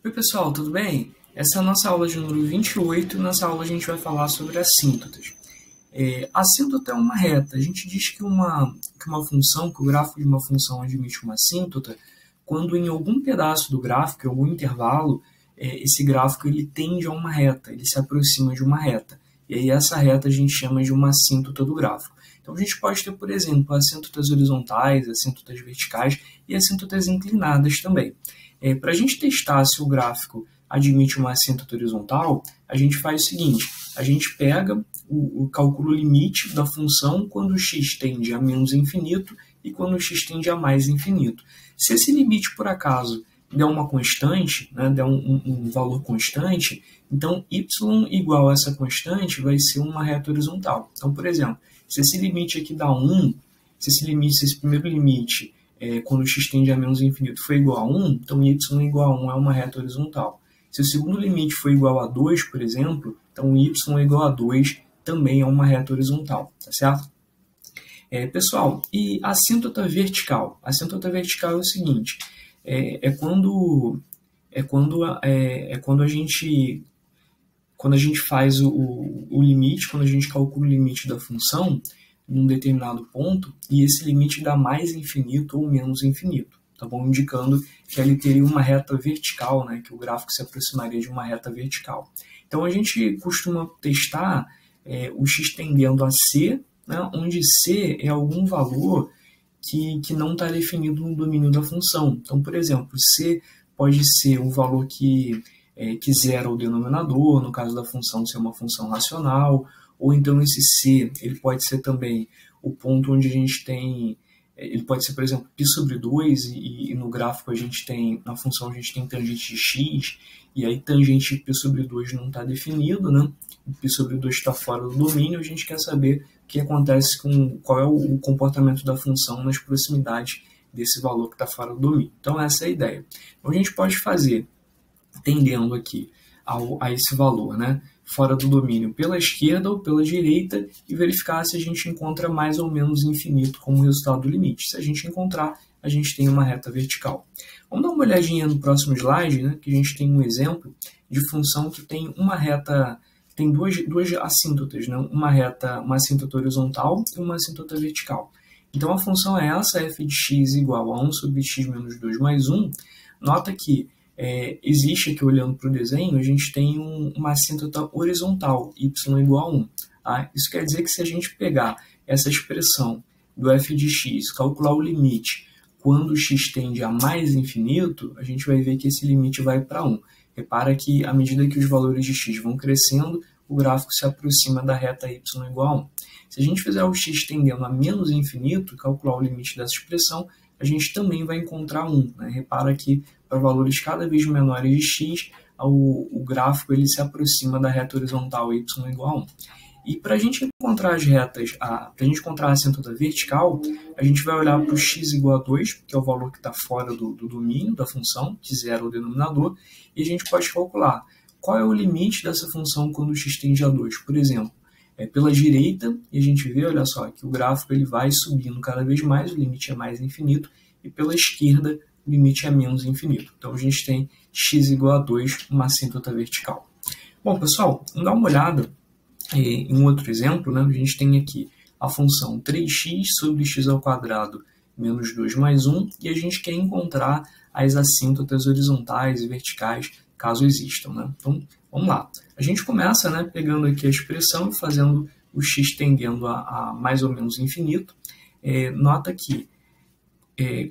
Oi pessoal, tudo bem? Essa é a nossa aula de número 28 e nessa aula a gente vai falar sobre assíntotas. Assíntota é uma reta. A gente diz que uma função, que o gráfico de uma função admite uma assíntota, quando em algum pedaço do gráfico, em algum intervalo, esse gráfico ele tende a uma reta, ele se aproxima de uma reta. E aí essa reta a gente chama de uma assíntota do gráfico. Então a gente pode ter, por exemplo, assíntotas horizontais, assíntotas verticais e assíntotas inclinadas também. Para a gente testar se o gráfico admite uma assíntota horizontal, a gente faz o seguinte: a gente pega o cálculo limite da função quando o x tende a menos infinito e quando o x tende a mais infinito. Se esse limite, por acaso, der uma constante, né, der um valor constante, então y igual a essa constante vai ser uma reta horizontal. Então, por exemplo, se esse limite aqui dá 1, se esse primeiro limite quando o x tende a menos infinito foi igual a 1, então y igual a 1 é uma reta horizontal. Se o segundo limite for igual a 2, por exemplo, então y igual a 2 também é uma reta horizontal, tá certo? Pessoal, e a assíntota vertical? A assíntota vertical é o seguinte, quando a gente faz o limite, quando a gente calcula o limite da função num determinado ponto, e esse limite dá mais infinito ou menos infinito, tá bom? Indicando que ele teria uma reta vertical, né? Que o gráfico se aproximaria de uma reta vertical. Então a gente costuma testar o x tendendo a c, né? Onde c é algum valor que não está definido no domínio da função. Então, por exemplo, c pode ser um valor que zera o denominador, no caso da função ser uma função racional, ou então esse c, ele pode ser também o ponto onde a gente tem, ele pode ser, por exemplo, π sobre 2, e no gráfico a gente tem, na função a gente tem tangente de x, e aí tangente de π sobre 2 não está definido, né? π sobre 2 está fora do domínio, a gente quer saber o que acontece qual é o comportamento da função nas proximidades desse valor que está fora do domínio. Então essa é a ideia. Então a gente pode fazer, tendendo aqui a esse valor, né, fora do domínio pela esquerda ou pela direita, e verificar se a gente encontra mais ou menos infinito como resultado do limite. Se a gente encontrar, a gente tem uma reta vertical. Vamos dar uma olhadinha no próximo slide, né, que a gente tem um exemplo de função que tem uma reta, tem duas assíntotas, né, uma assíntota horizontal e uma assíntota vertical. Então a função é essa, f de x igual a 1 sobre x menos 2 mais 1. Nota que existe aqui, olhando para o desenho, a gente tem uma assíntota horizontal, y igual a 1. Tá? Isso quer dizer que se a gente pegar essa expressão do f de x, calcular o limite quando o x tende a mais infinito, a gente vai ver que esse limite vai para 1. Repara que, à medida que os valores de x vão crescendo, o gráfico se aproxima da reta y igual a 1. Se a gente fizer o x tendendo a menos infinito, calcular o limite dessa expressão, a gente também vai encontrar 1. Né? Repara que, para valores cada vez menores de x, o gráfico ele se aproxima da reta horizontal y igual a 1. E para a gente encontrar as retas, para a gente encontrar a assíntota vertical, a gente vai olhar para o x igual a 2, que é o valor que está fora do domínio da função, que zera o denominador, e a gente pode calcular qual é o limite dessa função quando o x tende a 2. Por exemplo, pela direita, e a gente vê, olha só, que o gráfico ele vai subindo cada vez mais, o limite é mais infinito, e pela esquerda, o limite é menos infinito. Então, a gente tem x igual a 2, uma assíntota vertical. Bom, pessoal, vamos dar uma olhada em um outro exemplo, né? A gente tem aqui a função 3x sobre x ao quadrado menos 2 mais 1, e a gente quer encontrar as assíntotas horizontais e verticais, caso existam, né? Então, vamos lá. A gente começa, né, pegando aqui a expressão e fazendo o x tendendo a mais ou menos infinito. Nota que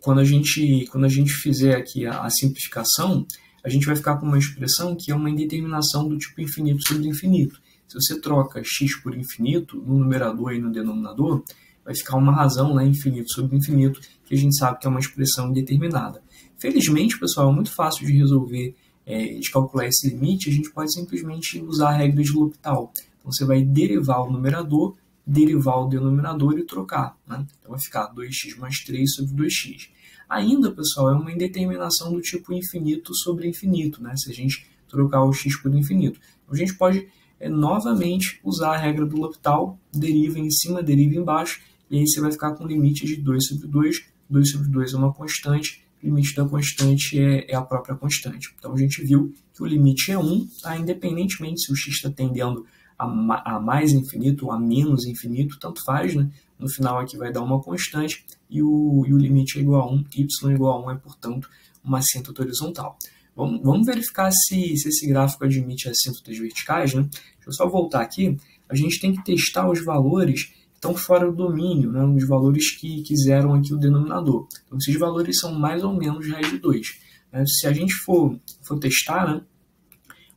quando a gente fizer aqui a simplificação, a gente vai ficar com uma expressão que é uma indeterminação do tipo infinito sobre infinito. Se você troca x por infinito no numerador e no denominador, vai ficar uma razão, né, infinito sobre infinito, que a gente sabe que é uma expressão indeterminada. Felizmente, pessoal, é muito fácil de resolver, de calcular esse limite. A gente pode simplesmente usar a regra de L'Hopital. Então, você vai derivar o numerador, derivar o denominador e trocar. Né? Então, vai ficar 2x mais 3 sobre 2x. Ainda, pessoal, é uma indeterminação do tipo infinito sobre infinito, né? Se a gente trocar o x por infinito. Então, a gente pode novamente usar a regra do L'Hopital, deriva em cima, deriva embaixo, e aí você vai ficar com limite de 2 sobre 2. 2 sobre 2 é uma constante, o limite da constante é a própria constante. Então a gente viu que o limite é 1, tá? Independentemente se o x está tendendo a mais infinito ou a menos infinito, tanto faz, né? No final aqui vai dar uma constante e o limite é igual a 1, y igual a 1 é, portanto, uma assíntota horizontal. Vamos verificar se esse gráfico admite assíntotas verticais, né? Deixa eu só voltar aqui. A gente tem que testar os valores que estão fora do domínio, né? Os valores que zeram aqui o denominador. Então, esses valores são mais ou menos raiz de 2. Né? Se a gente for testar, né,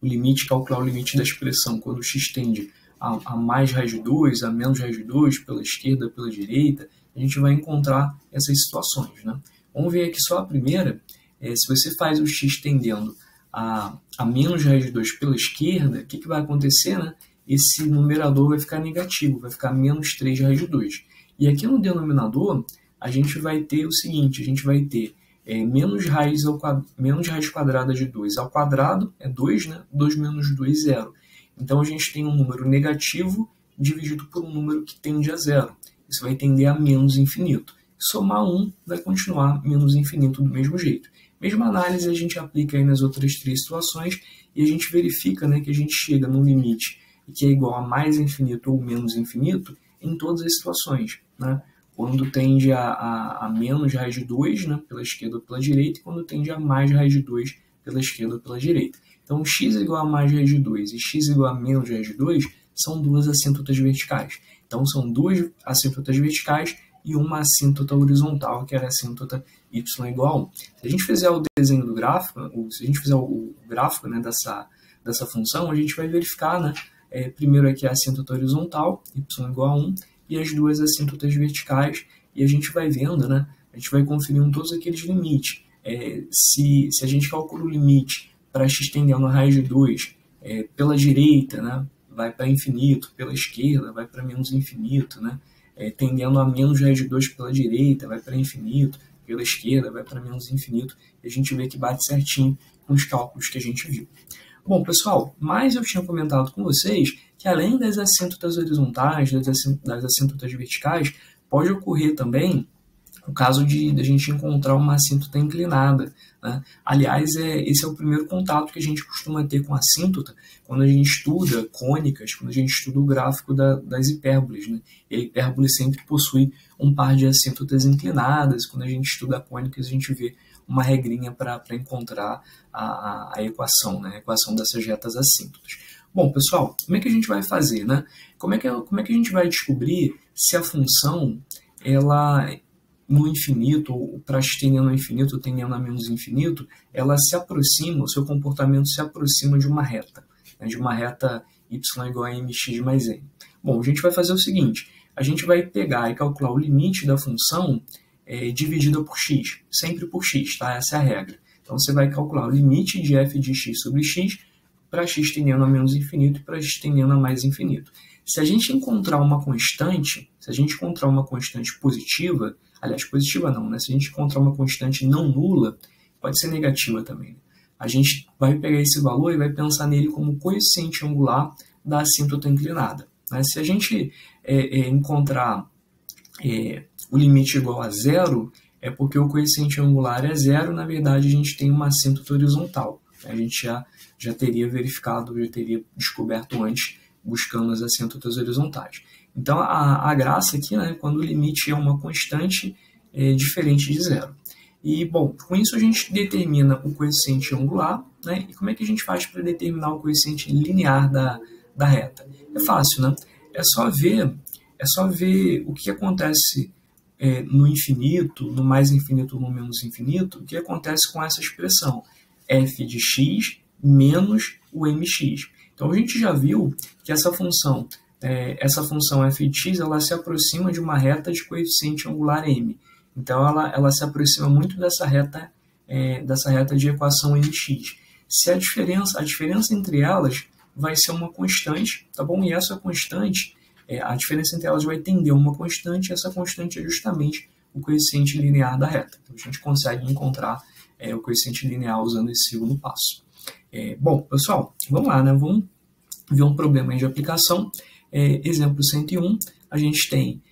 o limite, calcular o limite da expressão quando x tende a mais raiz de 2, a menos raiz de 2, pela esquerda, pela direita, a gente vai encontrar essas situações. Né? Vamos ver aqui só a primeira. Se você faz o x tendendo a menos raiz de 2 pela esquerda, o que vai acontecer? Né? Esse numerador vai ficar negativo, vai ficar menos 3 raiz de 2. E aqui no denominador, a gente vai ter o seguinte, a gente vai ter menos raiz quadrada de 2 ao quadrado, é 2, né? 2 menos 2, 0. Então, a gente tem um número negativo dividido por um número que tende a 0. Isso vai tender a menos infinito. Somar 1 vai continuar menos infinito do mesmo jeito. Mesma análise a gente aplica aí nas outras três situações e a gente verifica, né, que a gente chega num limite que é igual a mais infinito ou menos infinito em todas as situações, né? Quando tende a menos raiz de 2, né, pela esquerda ou pela direita, e quando tende a mais raiz de 2 pela esquerda ou pela direita. Então, x igual a mais raiz de 2 e x igual a menos raiz de 2 são duas assíntotas verticais. Então, são duas assíntotas verticais e uma assíntota horizontal, que era a assíntota y igual a 1. Se a gente fizer o desenho do gráfico, se a gente fizer o gráfico, né, dessa função, a gente vai verificar, né, primeiro aqui a assíntota horizontal, y igual a 1, e as duas assíntotas verticais, e a gente vai vendo, né, a gente vai conferindo todos aqueles limites. Se a gente calcula o limite para x tendendo a raiz de 2 pela direita, né, vai para infinito, pela esquerda vai para menos infinito, né, tendendo a menos raiz de 2 pela direita, vai para infinito, pela esquerda vai para menos infinito, e a gente vê que bate certinho com os cálculos que a gente viu. Bom, pessoal, mas eu tinha comentado com vocês que além das assíntotas horizontais, das assíntotas verticais, pode ocorrer também o caso de a gente encontrar uma assíntota inclinada, né? Aliás, esse é o primeiro contato que a gente costuma ter com a assíntota quando a gente estuda cônicas, quando a gente estuda o gráfico das hipérboles, né? E a hipérbole sempre possui um par de assíntotas inclinadas. Quando a gente estuda cônicas, a gente vê uma regrinha para encontrar a equação, né? A equação dessas retas assíntotas. Bom, pessoal, como é que a gente vai fazer, né? Como é que a gente vai descobrir se a função ela no infinito, ou para x tendendo ao infinito, ou tendendo a menos infinito, ela se aproxima, o seu comportamento se aproxima de uma reta, né, de uma reta y igual a mx mais n. Bom, a gente vai fazer o seguinte, a gente vai pegar e calcular o limite da função dividida por x, sempre por x, tá? Essa é a regra. Então, você vai calcular o limite de f de x sobre x para x tendendo a menos infinito e para x tendendo a mais infinito. Se a gente encontrar uma constante, positiva, aliás, positiva não, né? Se a gente encontrar uma constante não nula, pode ser negativa também. A gente vai pegar esse valor e vai pensar nele como coeficiente angular da assíntota inclinada, né? Se a gente encontrar o limite igual a zero, é porque o coeficiente angular é zero, na verdade a gente tem uma assíntota horizontal. A gente já teria verificado, já teria descoberto antes, buscando as assíntotas horizontais. Então, a graça aqui, né, quando o limite é uma constante diferente de zero. E, bom, com isso a gente determina o coeficiente angular, né, e como é que a gente faz para determinar o coeficiente linear da reta? É fácil, né? É só ver o que acontece no infinito, no mais infinito ou no menos infinito, o que acontece com essa expressão, f de x menos o mx. Então, a gente já viu que essa função f de x, ela se aproxima de uma reta de coeficiente angular m. Então, ela se aproxima muito dessa reta de equação mx. Se a diferença entre elas vai ser uma constante, tá bom? E essa constante, a diferença entre elas vai tender a uma constante, e essa constante é justamente o coeficiente linear da reta. Então, a gente consegue encontrar o coeficiente linear usando esse segundo passo. Bom, pessoal, vamos lá, né? Vamos ver um problema de aplicação. Exemplo 101, a gente tem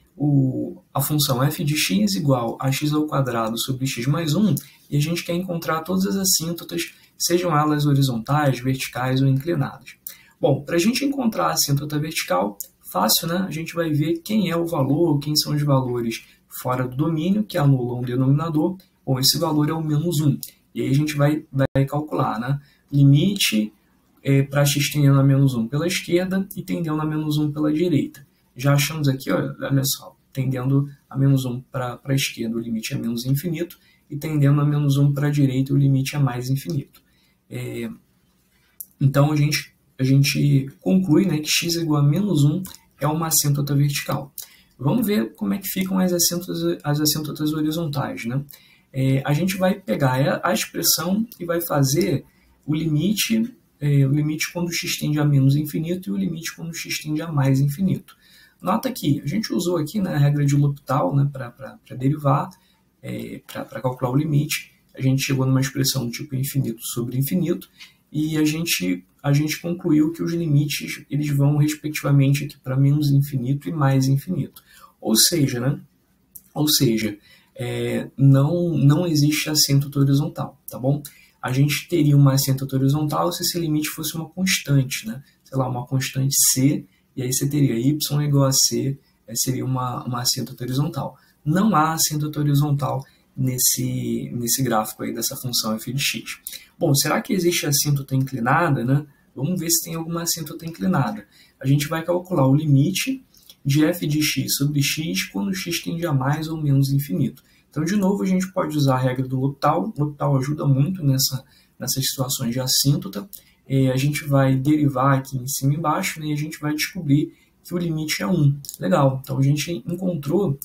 a função f de x igual a x ao quadrado sobre x mais 1, e a gente quer encontrar todas as assíntotas, sejam elas horizontais, verticais ou inclinadas. Bom, para a gente encontrar a assíntota vertical, fácil, né? A gente vai ver quem é o valor, quem são os valores fora do domínio, que anulam o denominador. Bom, esse valor é o menos 1. E aí a gente vai calcular, né? Limite para x tendendo a menos 1 pela esquerda e tendendo a menos 1 pela direita. Já achamos aqui, olha só, tendendo a menos 1 para a esquerda, o limite é menos infinito, e tendendo a menos 1 para a direita, o limite é mais infinito. Então, a gente conclui, né, que x igual a menos 1 é uma assíntota vertical. Vamos ver como é que ficam as assíntotas horizontais, né? A gente vai pegar a expressão e vai fazer o limite quando x tende a menos infinito e o limite quando x tende a mais infinito. Nota que a gente usou aqui, né, a regra de L'Hopital, né, para derivar, para calcular o limite. A gente chegou numa expressão do tipo infinito sobre infinito e a gente concluiu que os limites eles vão respectivamente aqui para menos infinito e mais infinito. Ou seja, né, não existe assíntota horizontal, tá bom? A gente teria uma assíntota horizontal se esse limite fosse uma constante, né? Sei lá, uma constante c, e aí você teria y igual a c, seria uma assíntota horizontal. Não há assíntota horizontal nesse gráfico aí dessa função f de x. Bom, será que existe assíntota inclinada, né? Vamos ver se tem alguma assíntota inclinada. A gente vai calcular o limite de f de x sobre x quando x tende a mais ou menos infinito. Então, de novo, a gente pode usar a regra do L'Hopital. O L'Hopital ajuda muito nessas situações de assíntota. A gente vai derivar aqui em cima e embaixo, né, e a gente vai descobrir que o limite é 1. Legal. Então, a gente encontrou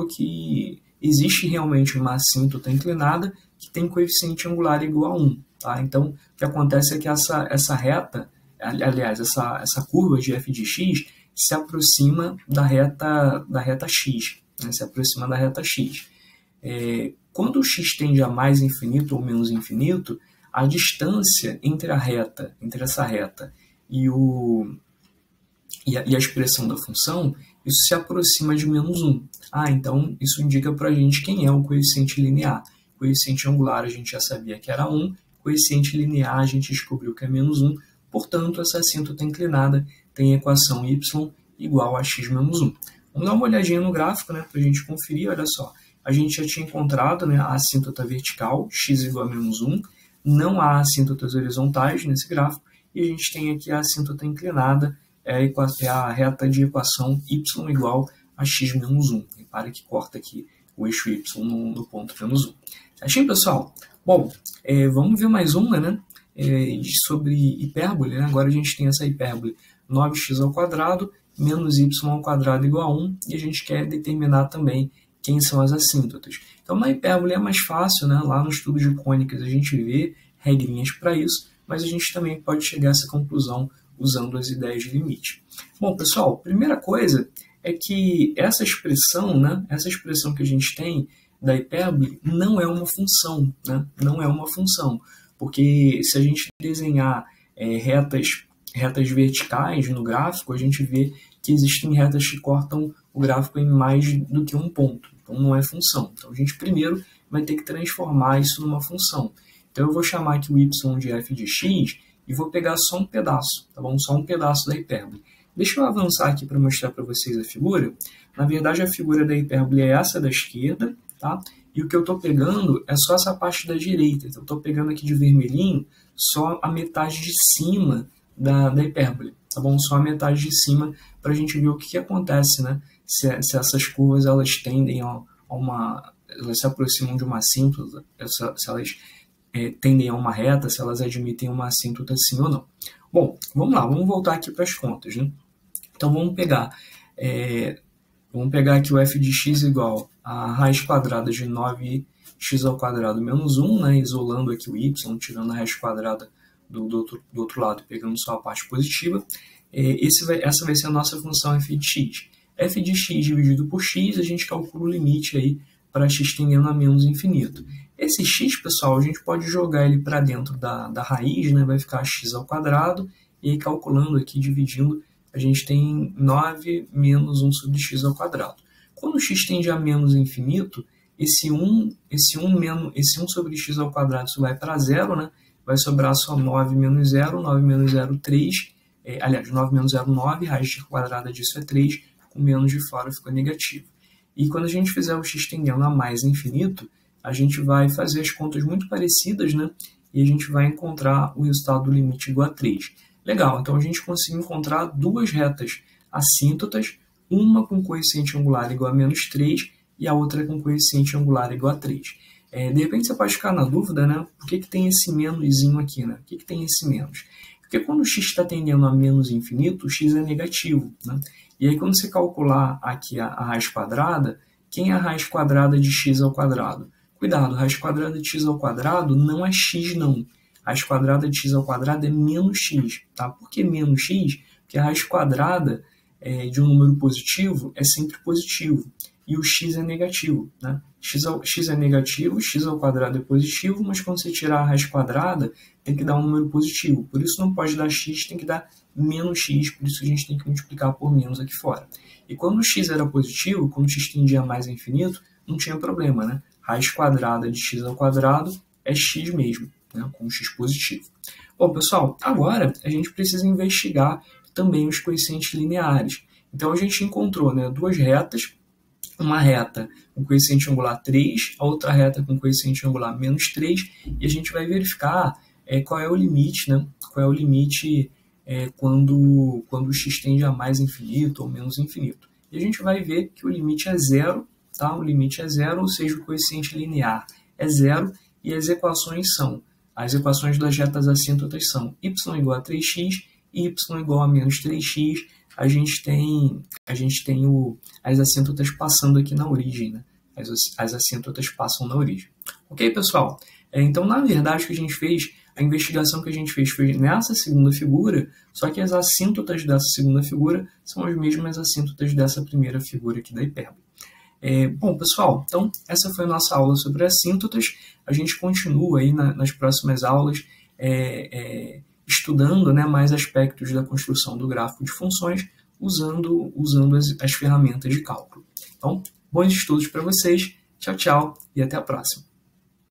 que existe realmente uma assíntota inclinada que tem coeficiente angular igual a 1. Tá? Então, o que acontece é que essa reta, aliás, essa curva de f de x se aproxima da reta x. Né? Se aproxima da reta x. Quando o x tende a mais infinito ou menos infinito, a distância entre essa reta e a expressão da função, isso se aproxima de menos 1. Então isso indica para a gente quem é o coeficiente linear. O coeficiente angular a gente já sabia que era 1, coeficiente linear a gente descobriu que é menos 1, portanto essa assíntota inclinada tem a equação y igual a x menos 1. Vamos dar uma olhadinha no gráfico, né, para a gente conferir. Olha só, a gente já tinha encontrado, né, a assíntota vertical, x igual a menos 1, não há assíntotas horizontais nesse gráfico, e a gente tem aqui a assíntota inclinada, é a reta de equação y igual a x menos 1. Repare que corta aqui o eixo y no ponto menos 1. Certinho, pessoal? Bom, vamos ver mais uma, né, sobre hipérbole. Né? Agora a gente tem essa hipérbole 9x ao quadrado menos y ao quadrado igual a 1, e a gente quer determinar também quem são as assíntotas. Então, na hipérbole é mais fácil, né? Lá no estudo de cônicas a gente vê regrinhas para isso, mas a gente também pode chegar a essa conclusão usando as ideias de limite. Bom, pessoal, primeira coisa é que essa expressão, né? Essa expressão que a gente tem da hipérbole não é uma função, né? Não é uma função, porque se a gente desenhar retas verticais no gráfico, a gente vê que existem retas que cortam o gráfico em mais do que um ponto. Então, não é função. Então, a gente primeiro vai ter que transformar isso numa função. Então, eu vou chamar aqui o y de f de x e vou pegar só um pedaço, tá bom? Só um pedaço da hipérbole. Deixa eu avançar aqui para mostrar para vocês a figura. Na verdade, a figura da hipérbole é essa da esquerda, tá? E o que eu estou pegando é só essa parte da direita. Então, eu estou pegando aqui de vermelhinho só a metade de cima da hipérbole, tá bom? Só a metade de cima para a gente ver o que acontece, né? Se essas curvas elas tendem elas se aproximam de uma assíntota, se elas tendem a uma reta, se elas admitem uma assíntota sim ou não. Bom, vamos lá, vamos voltar aqui para as contas, né? Então vamos pegar aqui o f de x igual a raiz quadrada de 9x ao quadrado menos 1, né? Isolando aqui o y, tirando a raiz quadrada do outro lado e pegando só a parte positiva. Essa vai ser a nossa função f de x. F de x dividido por x, a gente calcula o limite aí para x tendendo a menos infinito. Esse x, pessoal, a gente pode jogar ele para dentro da raiz, né? Vai ficar x ao quadrado, e aí calculando aqui, dividindo, a gente tem 9 menos 1 sobre x ao quadrado. Quando x tende a menos infinito, esse 1 sobre x ao quadrado isso vai para zero, né? Vai sobrar só 9 menos 0, 9 menos 0, 3. Aliás, 9 menos 0, 9, raiz quadrada disso é 3, com menos de fora fica negativo. E quando a gente fizer o x tendendo a mais infinito, a gente vai fazer as contas muito parecidas, né? E a gente vai encontrar o resultado do limite igual a 3. Legal, então a gente conseguiu encontrar duas retas assíntotas, uma com coeficiente angular igual a menos 3 e a outra com coeficiente angular igual a 3. De repente você pode ficar na dúvida, né? Por que tem esse menoszinho aqui, né? Por que tem esse menos? Porque quando o x está tendendo a menos infinito, o x é negativo, né? E aí quando você calcular aqui a raiz quadrada, quem é a raiz quadrada de x ao quadrado? Cuidado, raiz quadrada de x ao quadrado não é x, não. Raiz quadrada de x ao quadrado é menos x. Tá? Por que menos x? Porque a raiz quadrada de um número positivo é sempre positivo. E o x é negativo. Né? X é negativo, x ao quadrado é positivo, mas quando você tirar a raiz quadrada, tem que dar um número positivo. Por isso não pode dar x, tem que dar menos x, por isso a gente tem que multiplicar por menos aqui fora. E quando o x era positivo, quando o x tendia a mais a infinito, não tinha problema, né? Raiz quadrada de x ao quadrado é x mesmo, né? Com x positivo. Bom, pessoal, agora a gente precisa investigar também os coeficientes lineares. Então a gente encontrou, né, duas retas, uma reta com coeficiente angular 3, a outra reta com coeficiente angular menos 3, e a gente vai verificar qual é o limite, né? Qual é o limite quando o x tende a mais infinito ou menos infinito. E a gente vai ver que o limite é zero, tá? O limite é zero, ou seja, o coeficiente linear é zero, e as equações das retas assíntotas são y igual a 3x e y igual a menos 3x. A gente tem as assíntotas passando aqui na origem, né? As assíntotas passam na origem. Ok, pessoal? Então, na verdade, o que a gente fez, a investigação que a gente fez foi nessa segunda figura, só que as assíntotas dessa segunda figura são as mesmas assíntotas dessa primeira figura aqui da hipérbole. Bom, pessoal, então essa foi a nossa aula sobre assíntotas. A gente continua aí nas próximas aulas estudando, né, mais aspectos da construção do gráfico de funções usando as ferramentas de cálculo. Então, bons estudos para vocês. Tchau, tchau e até a próxima.